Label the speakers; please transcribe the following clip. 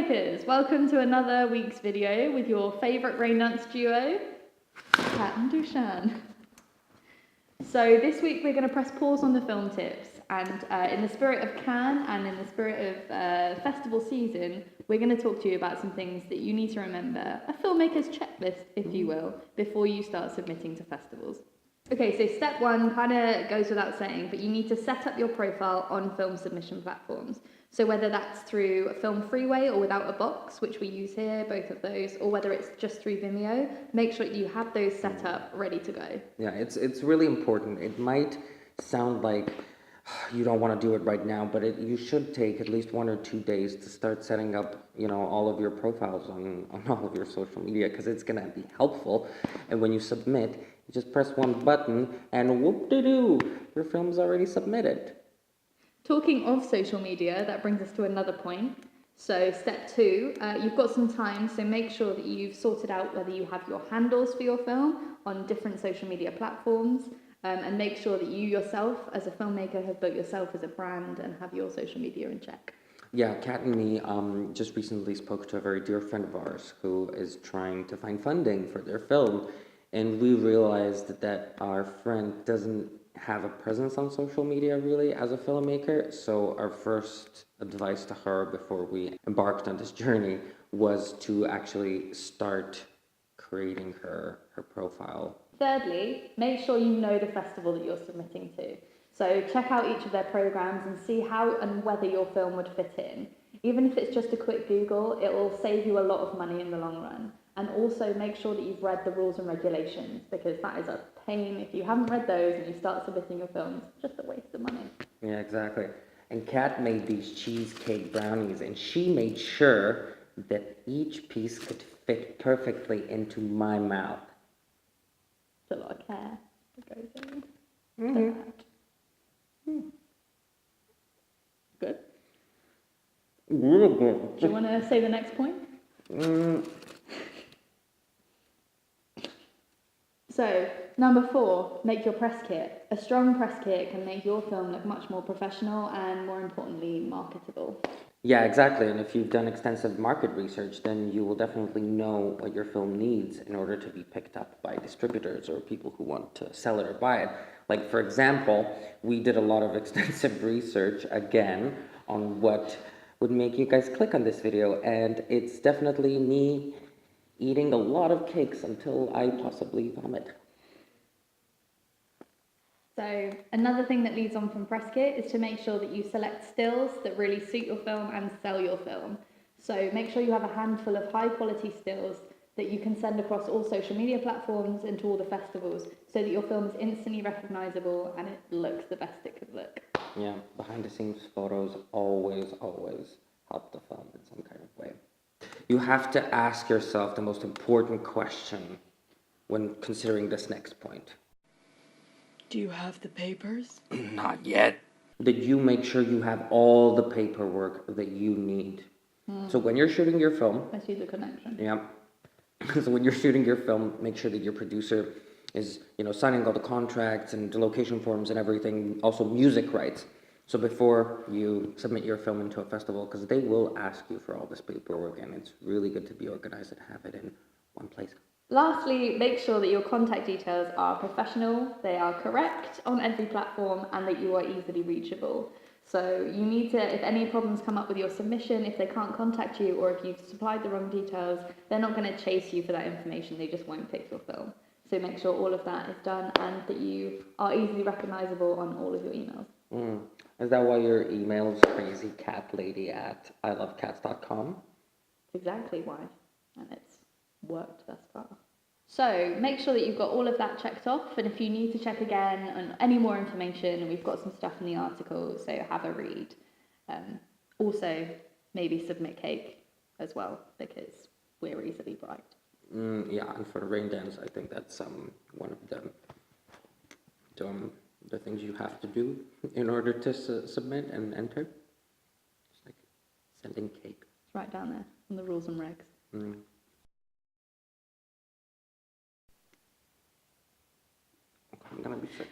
Speaker 1: Filmmakers, welcome to another week's video with your favourite Raindance duo, Kat and Dushan. So this week we're going to press pause on the film tips, and in the spirit of Cannes and in the spirit of festival season, we're going to talk to you about some things that you need to remember, a filmmaker's checklist, if you will, before you start submitting to festivals. Okay, so step one kind of goes without saying, but you need to set up your profile on film submission platforms. So whether that's through Film Freeway or Without a Box, which we use here, both of those, or whether it's just through Vimeo, make sure you have those set up, ready to go. Yeah,
Speaker 2: it's really important. It might sound like you don't want to do it right now, but you should take at least 1 or 2 days to start setting up, all of your profiles on all of your social media, because it's going to be helpful. And when you submit, you just press one button and whoop-de-doo, your film's already submitted.
Speaker 1: Talking of social media, that brings us to another point. So step two, you've got some time, so make sure that you've sorted out whether you have your handles for your film on different social media platforms, and make sure that you yourself, as a filmmaker, have built yourself as a brand and have your social media in check.
Speaker 2: Yeah, Kat and me just recently spoke to a very dear friend of ours who is trying to find funding for their film, and we realized that our friend doesn't have a presence on social media really as a filmmaker. So our first advice to her before we embarked on this journey was to actually start creating her profile.
Speaker 1: Thirdly, make sure you know the festival that you're submitting to. So check out each of their programs and see how and whether your film would fit in. Even if it's just a quick Google, it will save you a lot of money in the long run. And also make sure that you've read the rules and regulations, because that is a pain. If you haven't read those and you start submitting your films, it's just a waste of money.
Speaker 2: Yeah, exactly. And Kat made these cheesecake brownies, and she made sure that each piece could fit perfectly into my mouth.
Speaker 1: It's a lot of care that goes in. Good.
Speaker 2: Really good.
Speaker 1: Do you want to say the next point? So, number 4, make your press kit. A strong press kit can make your film look much more professional and, more importantly, marketable.
Speaker 2: Yeah, exactly. And if you've done extensive market research, then you will definitely know what your film needs in order to be picked up by distributors or people who want to sell it or buy it. Like, for example, we did a lot of extensive research, again, on what would make you guys click on this video. And it's definitely me eating a lot of cakes until I possibly vomit.
Speaker 1: So another thing that leads on from press kit is to make sure that you select stills that really suit your film and sell your film. So make sure you have a handful of high quality stills that you can send across all social media platforms and to all the festivals, so that your film is instantly recognizable and it looks the best it could look.
Speaker 2: Yeah, behind the scenes photos always help the film in some kind of way. You have to ask yourself the most important question when considering this next point.
Speaker 3: Do you have the papers?
Speaker 2: Not yet. Did you make sure you have all the paperwork that you need? So when you're shooting your film...
Speaker 1: I see the connection.
Speaker 2: Yeah. So when you're shooting your film, make sure that your producer is, signing all the contracts and the location forms and everything, also music rights. So before you submit your film into a festival, because they will ask you for all this paperwork, and it's really good to be organized and have it in one place.
Speaker 1: Lastly, make sure that your contact details are professional, they are correct on every platform, and that you are easily reachable. So you need to, if any problems come up with your submission, if they can't contact you, or if you've supplied the wrong details, they're not going to chase you for that information, they just won't pick your film. So make sure all of that is done and that you are easily recognizable on all of your emails.
Speaker 2: Is that why your email is crazycatlady@ilovecats.com?
Speaker 1: Exactly why, and it's worked thus far. So make sure that you've got all of that checked off, and if you need to check again on any more information, we've got some stuff in the article, so have a read. Also, maybe submit cake as well, because we're easily bribed.
Speaker 2: Yeah, and for the Raindance, I think that's one of the things you have to do in order to submit and enter. It's like sending cake.
Speaker 1: It's right down there on the rules and regs.
Speaker 2: I'm gonna be sick.